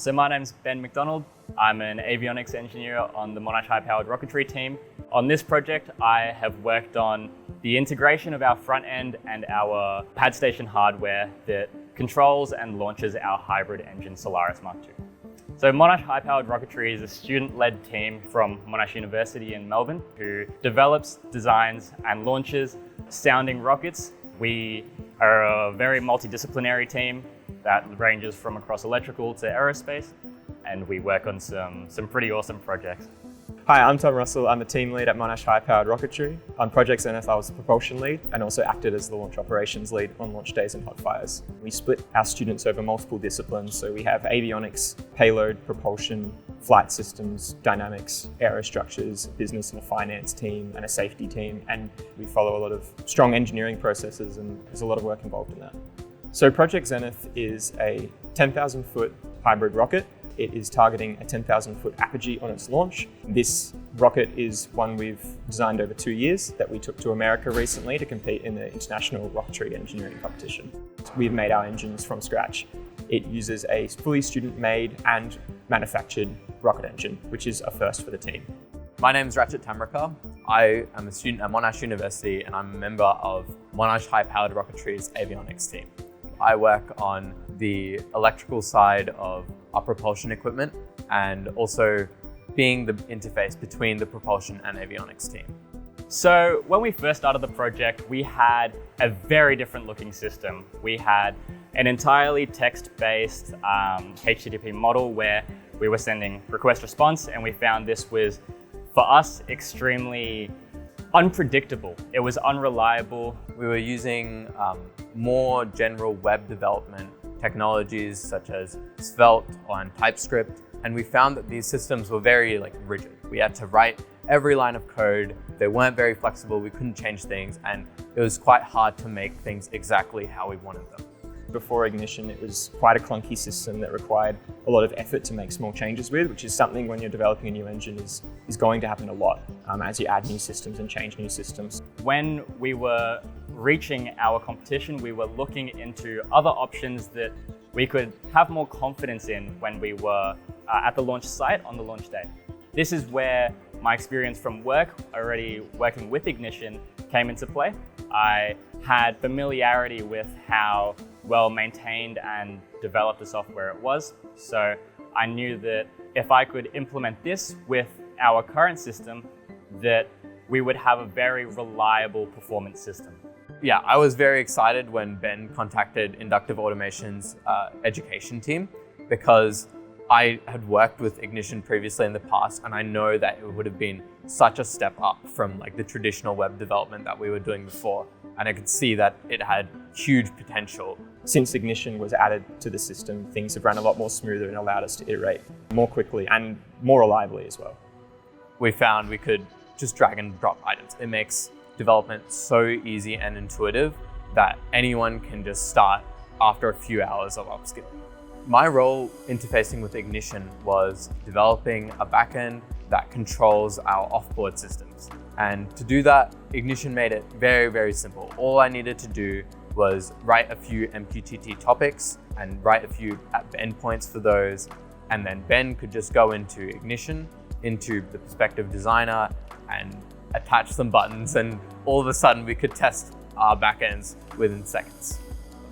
So my name's Ben McDonald. I'm an avionics engineer on the Monash High Powered Rocketry team. On this project, I have worked on the integration of our front end and our pad station hardware that controls and launches our hybrid engine Solaris MkII. So Monash High Powered Rocketry is a student-led team from Monash University in Melbourne who develops, designs and launches sounding rockets. We are a very multidisciplinary team that ranges from across electrical to aerospace, and we work on some pretty awesome projects. Hi, I'm Tom Russell. I'm the team lead at Monash High Powered Rocketry. On Project Zenith, I was the propulsion lead and also acted as the launch operations lead on launch days and hot fires. We split our students over multiple disciplines, so we have avionics, payload, propulsion, flight systems, dynamics, aerostructures, business and a finance team, and a safety team, and we follow a lot of strong engineering processes, and there's a lot of work involved in that. So Project Zenith is a 10,000 foot hybrid rocket. It is targeting a 10,000 foot apogee on its launch. This rocket is one we've designed over 2 years that we took to America recently to compete in the International Rocketry Engineering Competition. We've made our engines from scratch. It uses a fully student-made and manufactured rocket engine, which is a first for the team. My name is Ratchet Tamraka. I am a student at Monash University and I'm a member of Monash High Powered Rocketry's avionics team. I work on the electrical side of our propulsion equipment and also being the interface between the propulsion and avionics team. So when we first started the project, we had a very different looking system. We had an entirely text-based HTTP model where we were sending request response, and we found this was, for us, extremely unpredictable. It was unreliable. We were using more general web development technologies such as Svelte and TypeScript, and we found that these systems were very rigid. We had to write every line of code. They weren't very flexible. We couldn't change things, and it was quite hard to make things exactly how we wanted them. Before Ignition, it was quite a clunky system that required a lot of effort to make small changes with, which is something when you're developing a new engine is going to happen a lot as you add new systems and change new systems. When we were reaching our competition, we were looking into other options that we could have more confidence in when we were at the launch site on the launch day. This is where my experience from work, already working with Ignition, came into play. I had familiarity with how well maintained and developed the software it was. So I knew that if I could implement this with our current system, that we would have a very reliable performance system. Yeah, I was very excited when Ben contacted Inductive Automation's education team, because I had worked with Ignition previously in the past, and I know that it would have been such a step up from the traditional web development that we were doing before. And I could see that it had huge potential. Since Ignition was added to the system, things have run a lot more smoother and allowed us to iterate more quickly and more reliably as well. We found we could just drag and drop items. It makes development so easy and intuitive that anyone can just start after a few hours of upskilling. My role interfacing with Ignition was developing a backend that controls our offboard systems. And to do that, Ignition made it very, very simple. All I needed to do was write a few MQTT topics and write a few endpoints for those. And then Ben could just go into Ignition, into the Perspective Designer, and attach some buttons, and all of a sudden we could test our backends within seconds.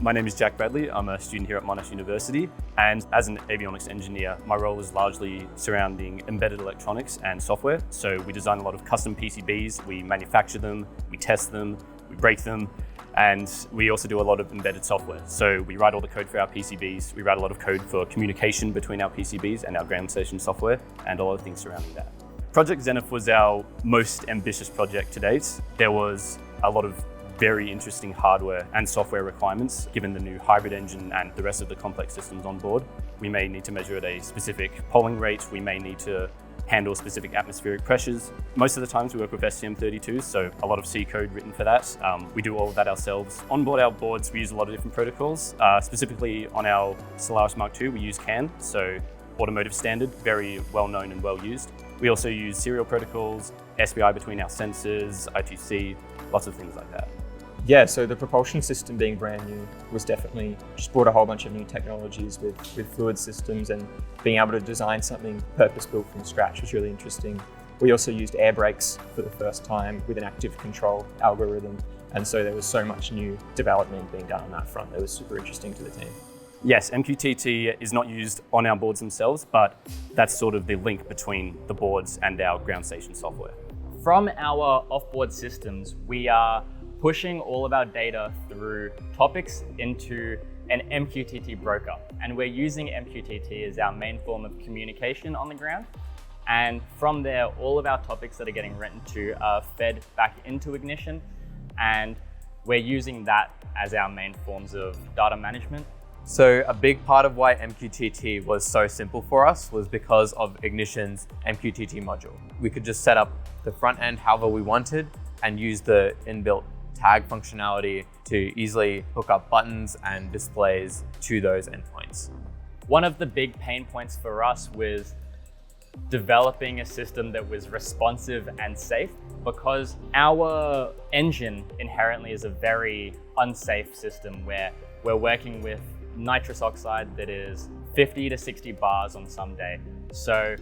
My name is Jack Bradley. I'm a student here at Monash University, and as an avionics engineer, my role is largely surrounding embedded electronics and software. So we design a lot of custom PCBs, we manufacture them, we test them, we break them, and we also do a lot of embedded software. So we write all the code for our PCBs, we write a lot of code for communication between our PCBs and our ground station software, and a lot of things surrounding that. Project Zenith was our most ambitious project to date. There was a lot of very interesting hardware and software requirements given the new hybrid engine and the rest of the complex systems on board. We may need to measure at a specific polling rate, we may need to handle specific atmospheric pressures. Most of the times we work with STM32s, so a lot of C code written for that. We do all of that ourselves. On board our boards, we use a lot of different protocols. Specifically on our Solaris MkII, we use CAN, so automotive standard, very well known and well used. We also use serial protocols, SPI between our sensors, I2C, lots of things like that. Yeah, so the propulsion system being brand new was definitely just brought a whole bunch of new technologies with fluid systems, and being able to design something purpose-built from scratch was really interesting. We also used air brakes for the first time with an active control algorithm. And so there was so much new development being done on that front that was super interesting to the team. Yes, MQTT is not used on our boards themselves, but that's sort of the link between the boards and our ground station software. From our offboard systems, we are pushing all of our data through topics into an MQTT broker. And we're using MQTT as our main form of communication on the ground. And from there, all of our topics that are getting written to are fed back into Ignition. And we're using that as our main forms of data management. So a big part of why MQTT was so simple for us was because of Ignition's MQTT module. We could just set up the front end however we wanted and use the inbuilt tag functionality to easily hook up buttons and displays to those endpoints. One of the big pain points for us was developing a system that was responsive and safe, because our engine inherently is a very unsafe system where we're working with nitrous oxide that is 50 to 60 bars on some day. So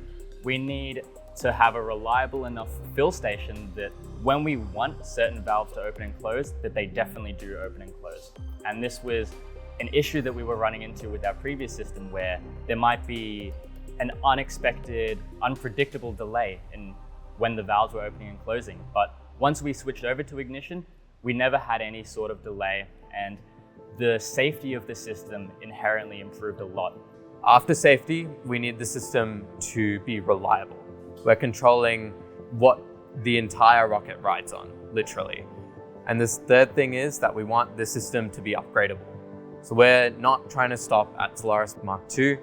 we need to have a reliable enough fill station that when we want certain valves to open and close, that they definitely do open and close. And this was an issue that we were running into with our previous system, where there might be an unexpected, unpredictable delay in when the valves were opening and closing. But once we switched over to Ignition, we never had any sort of delay, and the safety of the system inherently improved a lot. After safety, we need the system to be reliable. We're controlling what the entire rocket rides on, literally. And this third thing is that we want the system to be upgradable. So we're not trying to stop at Solaris MkII.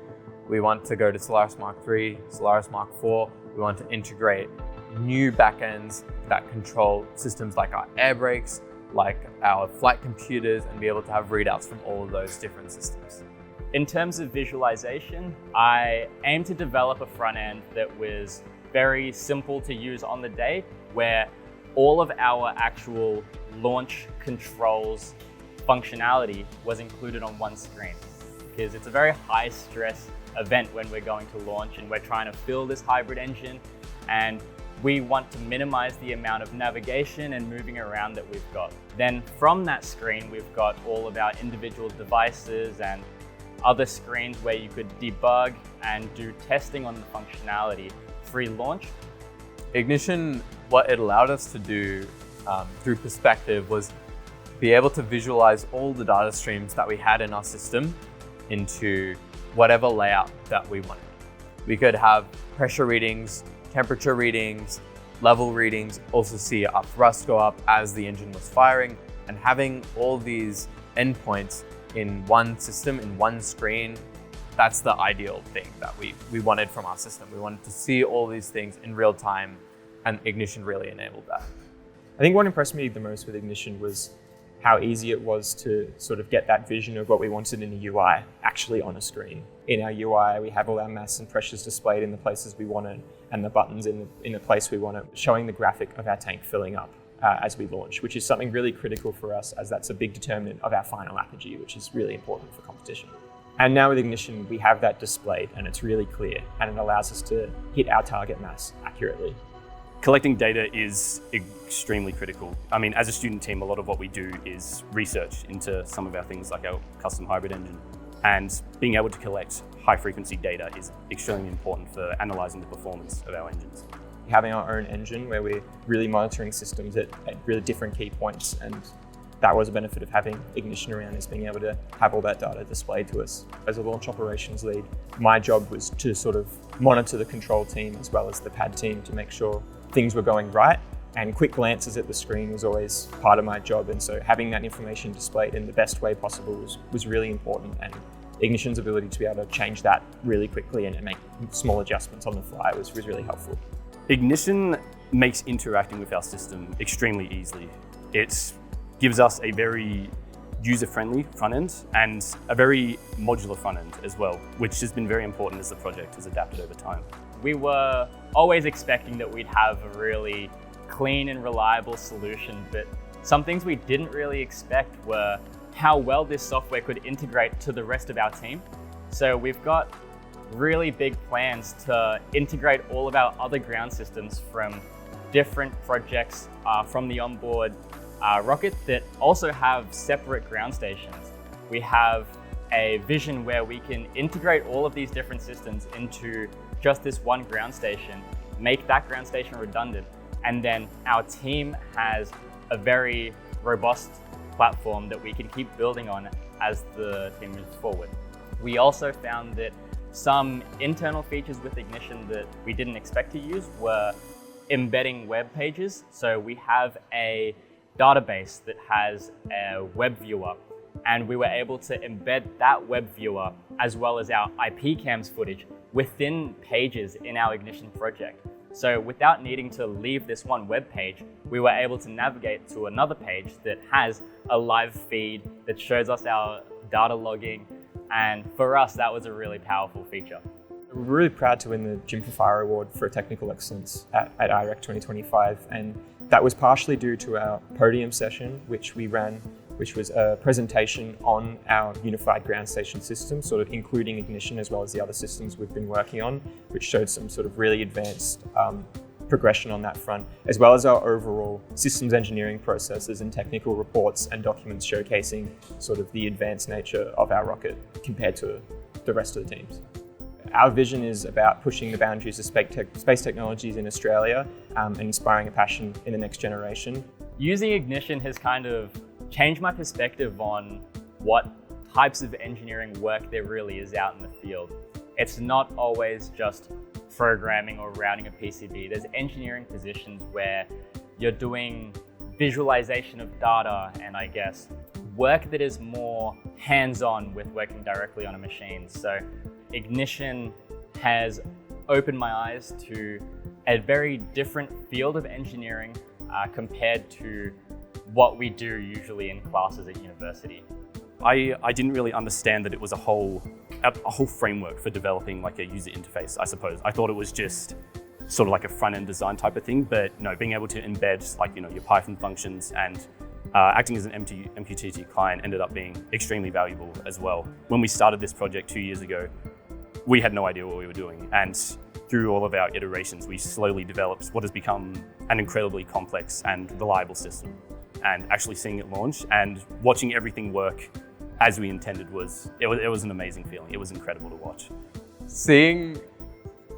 We want to go to Solaris MkIII, Solaris MkIV. We want to integrate new backends that control systems like our air brakes, like our flight computers, and be able to have readouts from all of those different systems. In terms of visualization, I aim to develop a front end that was very simple to use on the day, where all of our actual launch controls functionality was included on one screen. Because it's a very high stress event when we're going to launch and we're trying to fill this hybrid engine, and we want to minimize the amount of navigation and moving around that we've got. Then from that screen, we've got all of our individual devices and other screens where you could debug and do testing on the functionality pre-launch. Ignition, what it allowed us to do through perspective was be able to visualize all the data streams that we had in our system into whatever layout that we wanted. We could have pressure readings, temperature readings, level readings, also see our thrust go up as the engine was firing, and having all these endpoints in one system, in one screen, that's the ideal thing that we wanted from our system. We wanted to see all these things in real time, and Ignition really enabled that. I think what impressed me the most with Ignition was how easy it was to sort of get that vision of what we wanted in a UI actually on a screen. In our UI, we have all our mass and pressures displayed in the places we want it, and the buttons in the place we want it, showing the graphic of our tank filling up as we launch, which is something really critical for us, as that's a big determinant of our final apogee, which is really important for competition. And now with Ignition, we have that displayed, and it's really clear, and it allows us to hit our target mass accurately. Collecting data is extremely critical. I mean, as a student team, a lot of what we do is research into some of our things like our custom hybrid engine. And being able to collect high frequency data is extremely important for analyzing the performance of our engines. Having our own engine where we're really monitoring systems at really different key points, and that was a benefit of having Ignition around, is being able to have all that data displayed to us. As a launch operations lead, my job was to sort of monitor the control team as well as the pad team to make sure things were going right, and quick glances at the screen was always part of my job. And so having that information displayed in the best way possible was really important, and Ignition's ability to be able to change that really quickly and make small adjustments on the fly was really helpful. Ignition makes interacting with our system extremely easy. It gives us a very user-friendly front end and a very modular front end as well, which has been very important as the project has adapted over time. We were always expecting that we'd have a really clean and reliable solution, but Some things we didn't really expect were how well this software could integrate to the rest of our team. So we've got really big plans to integrate all of our other ground systems from different projects from the onboard rocket that also have separate ground stations. We have a vision where we can integrate all of these different systems into just this one ground station, make that ground station redundant, and then our team has a very robust platform that we can keep building on as the team moves forward. We also found that some internal features with Ignition that we didn't expect to use were embedding web pages. So we have a database that has a web viewer, and we were able to embed that web viewer as well as our IP cams footage within pages in our Ignition project. So without needing to leave this one web page, we were able to navigate to another page that has a live feed that shows us our data logging. And for us, that was a really powerful feature. We're really proud to win the Gym for Fire Award for Technical Excellence at IREC 2025. And that was partially due to our podium session, which we ran, which was a presentation on our unified ground station system, sort of including Ignition as well as the other systems we've been working on, which showed some sort of really advanced progression on that front, as well as our overall systems engineering processes and technical reports and documents showcasing sort of the advanced nature of our rocket compared to the rest of the teams. Our vision is about pushing the boundaries of space technologies in Australia and inspiring a passion in the next generation. Using Ignition has kind of changed my perspective on what types of engineering work there really is out in the field. It's not always just programming or routing a PCB. There's engineering positions where you're doing visualization of data and I guess work that is more hands-on with working directly on a machine. So Ignition has opened my eyes to a very different field of engineering compared to what we do usually in classes at university. I didn't really understand that it was a whole framework for developing like a user interface, I suppose. I thought it was just sort of like a front-end design type of thing, but no, being able to embed like, your Python functions and acting as an MQTT client ended up being extremely valuable as well. When we started this project 2 years ago, we had no idea what we were doing. And through all of our iterations, we slowly developed what has become an incredibly complex and reliable system. And actually seeing it launch and watching everything work as we intended was an amazing feeling. It was incredible to watch. Seeing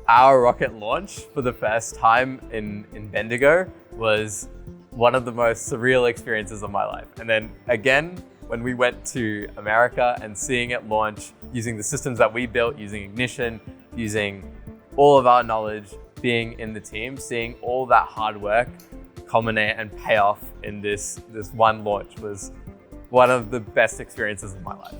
our rocket launch for the first time in Bendigo was one of the most surreal experiences of my life. And then again, when we went to America and seeing it launch using the systems that we built, using Ignition, using all of our knowledge, being in the team, seeing all that hard work culminate and pay off in this one launch was one of the best experiences of my life.